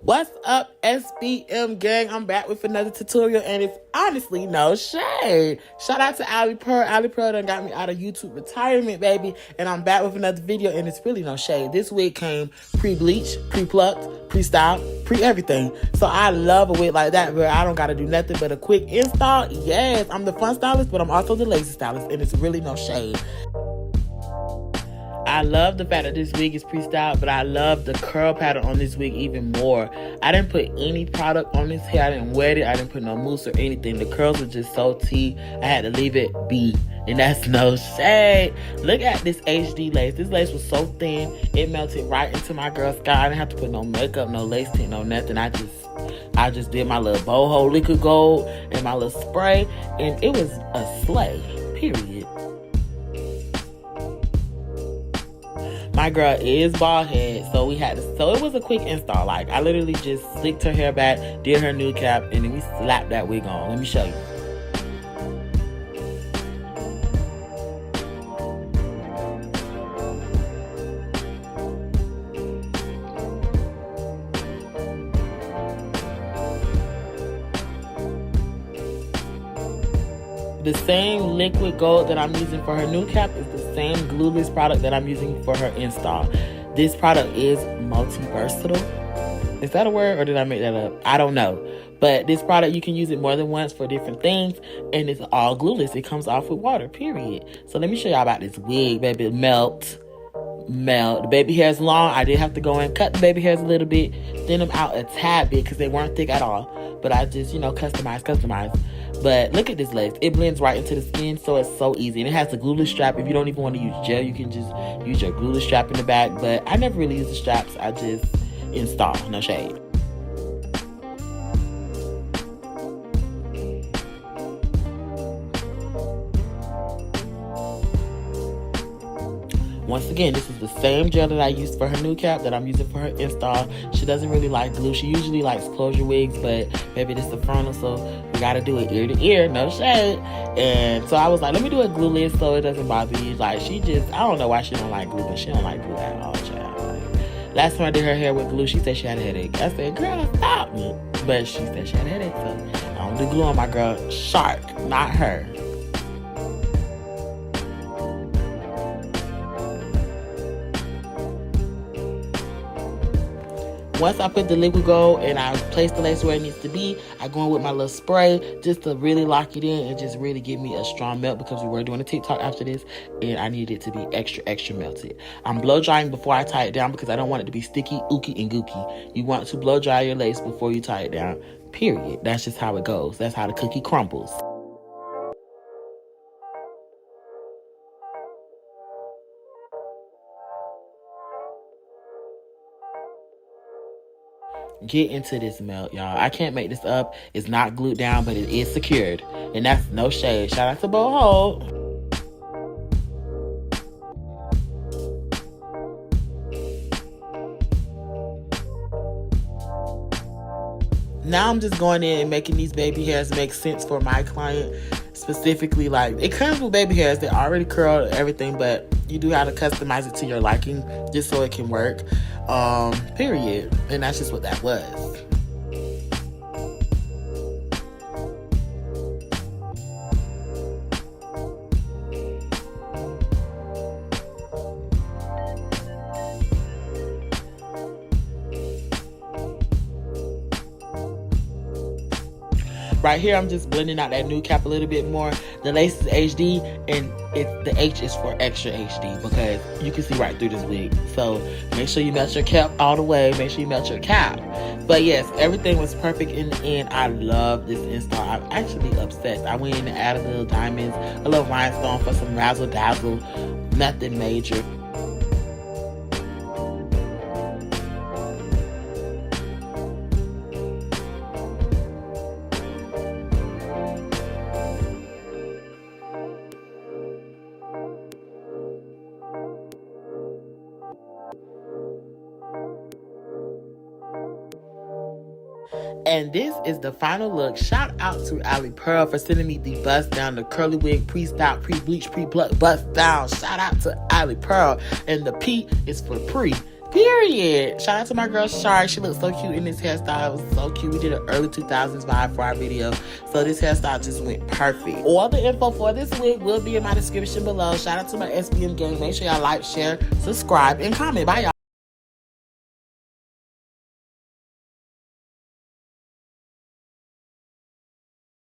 What's up, SBM gang? I'm back with another tutorial, and it's honestly no shade. Shout out to Alipearl. Alipearl done got me out of YouTube retirement, baby, and I'm back with another video, and it's really no shade. This wig came pre-bleached, pre-plucked, pre-styled, pre-everything. So I love a wig like that, where I don't gotta do nothing but a quick install. Yes, I'm the fun stylist, but I'm also the lazy stylist, and it's really no shade. I love the fact that this wig is pre-styled, but I love the curl pattern on this wig even more. I didn't put any product on this hair. I didn't wet it. I didn't put no mousse or anything. The curls are just so tea. I had to leave it be. And that's no shade. Look at this HD lace. This lace was so thin, it melted right into my girl's sky. I didn't have to put no makeup, no lace tint, no nothing. I just did my little boho liquid gold and my little spray, and it was a slay, period. My girl is bald head, so it was a quick install. Like, I literally just slicked her hair back, did her new cap, and then we slapped that wig on. Let me show you. The same liquid gold that I'm using for her new cap is the same glueless product that I'm using for her install. This product is multi-versatile. Is that a word, or did I make that up? I don't know. But this product, you can use it more than once for different things, and it's all glueless. It comes off with water, period. So let me show y'all about this wig, baby. Melt. The baby hair's long. I did have to go and cut the baby hairs a little bit, thin them out a tad bit because they weren't thick at all. But I just, customize. But look at this lace. It blends right into the skin, so it's so easy. And it has a glueless strap. If you don't even want to use gel, you can just use your glueless strap in the back. But I never really use the straps. I just install, no shade. Once again, this is the same gel that I used for her new cap that I'm using for her install. She doesn't really like glue. She usually likes closure wigs, but baby, this is the frontal, so we gotta do it ear to ear, no shade. And so I was like, let me do a glueless so it doesn't bother you. Like, I don't know why she don't like glue, but she don't like glue at all, child. Like, last time I did her hair with glue, she said she had a headache. I said, girl, stop me. But she said she had a headache, so I don't do glue on my girl. Shark, not her. Once I put the liquid gold and I place the lace where it needs to be, I go in with my little spray just to really lock it in and just really give me a strong melt, because we were doing a TikTok after this and I need it to be extra, extra melted. I'm blow drying before I tie it down because I don't want it to be sticky, ooky, and gooky. You want to blow dry your lace before you tie it down, period. That's just how it goes. That's how the cookie crumbles. Get into this melt, y'all. I can't make this up. It's not glued down, but it is secured. And that's no shade. Shout out to Boho. Now I'm just going in and making these baby hairs make sense for my client. Specifically, like, it comes with baby hairs. They're already curled and everything, but you do have to customize it to your liking just so it can work. Period. And that's just what that was. Right here, I'm just blending out that new cap a little bit more. The lace is HD, and the H is for extra HD because you can see right through this wig. So make sure you melt your cap all the way. Make sure you melt your cap. But yes, everything was perfect in the end. I love this install. I'm actually obsessed. I went in and added little diamonds, a little rhinestone for some razzle dazzle. Nothing major. And this is the final look. Shout out to Alipearl for sending me the bust down, the curly wig, pre-style, pre-bleach, pre-pluck, bust down. Shout out to Alipearl. And the P is for pre. Period. Shout out to my girl Shar. She looks so cute in this hairstyle. It was so cute. We did an early 2000s vibe for our video. So this hairstyle just went perfect. All the info for this wig will be in my description below. Shout out to my SBM gang. Make sure y'all like, share, subscribe, and comment. Bye, y'all.